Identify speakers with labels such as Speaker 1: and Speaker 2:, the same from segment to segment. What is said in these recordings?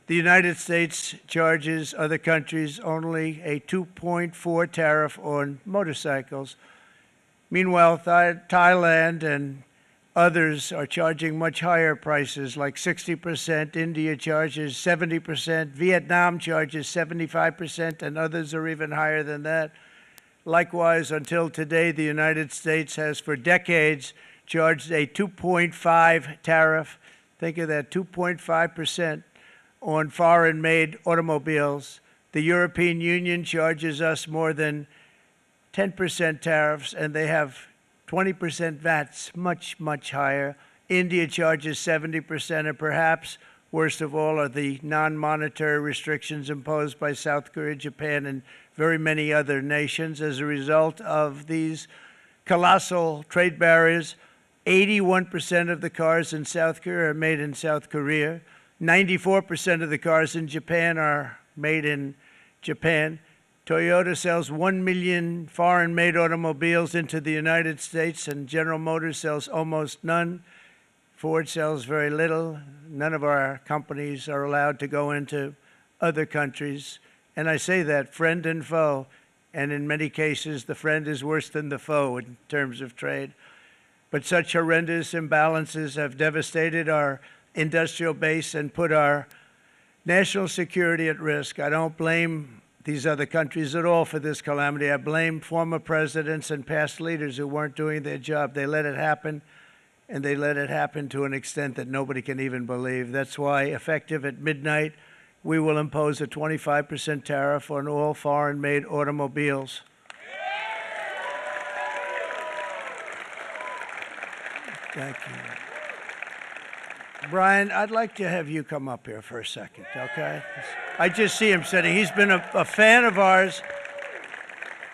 Speaker 1: The United States charges other countries only a 2.4 tariff on motorcycles. Meanwhile, Thailand and others are charging much higher prices, like 60%. India charges 70%. Vietnam charges 75%, and others are even higher than that. Likewise, until today, the United States has for decades charged a 2.5 tariff. Think of that, 2.5% on foreign-made automobiles. The European Union charges us more than 10% tariffs, and they have 20% VATs, much, much higher. India charges 70%, and perhaps worst of all are the non-monetary restrictions imposed by South Korea, Japan, and very many other nations. As a result of these colossal trade barriers, 81% of the cars in South Korea are made in South Korea. 94% of the cars in Japan are made in Japan. Toyota sells 1 million foreign-made automobiles into the United States, and General Motors sells almost none. Ford sells very little. None of our companies are allowed to go into other countries. And I say that, friend and foe, and in many cases, the friend is worse than the foe in terms of trade. But such horrendous imbalances have devastated our industrial base and put our national security at risk. I don't blame these other countries at all for this calamity. I blame former presidents and past leaders who weren't doing their job. They let it happen, and they let it happen to an extent that nobody can even believe. That's why, effective at midnight, we will impose a 25% tariff on all foreign-made automobiles. Thank you. Brian, I'd like to have you come up here for a second, okay? I just see him sitting. He's been a fan of ours,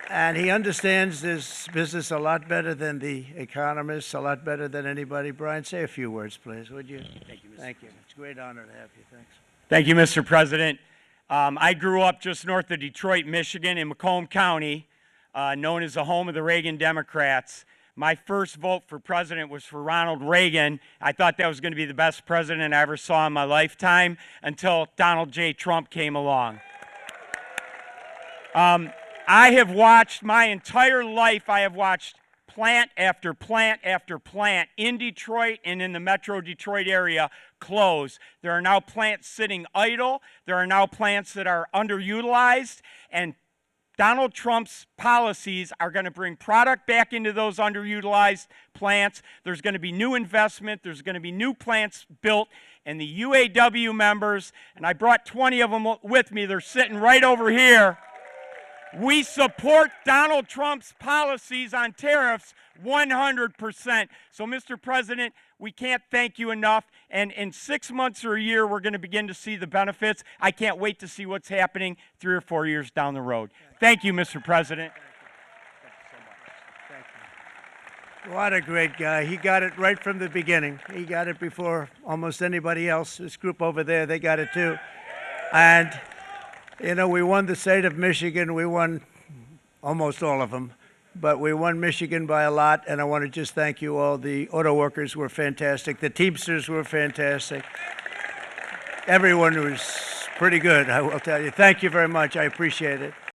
Speaker 1: and he understands this business a lot better than the economists, a lot better than anybody. Brian, say a few words, please, would you?
Speaker 2: Thank you, Mr.
Speaker 1: Thank you.
Speaker 2: President.
Speaker 1: It's a great honor to have you. Thanks.
Speaker 2: Thank you, Mr. President. I grew up just north of Detroit, Michigan, in Macomb County, known as the home of the Reagan Democrats. My first vote for president was for Ronald Reagan. I thought that was going to be the best president I ever saw in my lifetime until Donald J. Trump came along. I have watched my entire life, I have watched plant after plant after plant in Detroit and in the metro Detroit area close. There are now plants sitting idle. There are now plants that are underutilized, and Donald Trump's policies are going to bring product back into those underutilized plants. There's going to be new investment. There's going to be new plants built. And the UAW members, and I brought 20 of them with me, they're sitting right over here. We support Donald Trump's policies on tariffs 100%. So, Mr. President, we can't thank you enough. And in 6 months or a year, we're going to begin to see the benefits. I can't wait to see what's happening 3 or 4 years down the road. Thank you, Mr. President.
Speaker 1: Thank you. What a great guy. He got it right from the beginning. He got it before almost anybody else. This group over there, they got it too. And you know, we won the state of Michigan. We won almost all of them, but we won Michigan by a lot, and I want to just thank you all. The auto workers were fantastic. The Teamsters were fantastic. Everyone was pretty good, I will tell you. Thank you very much. I appreciate it.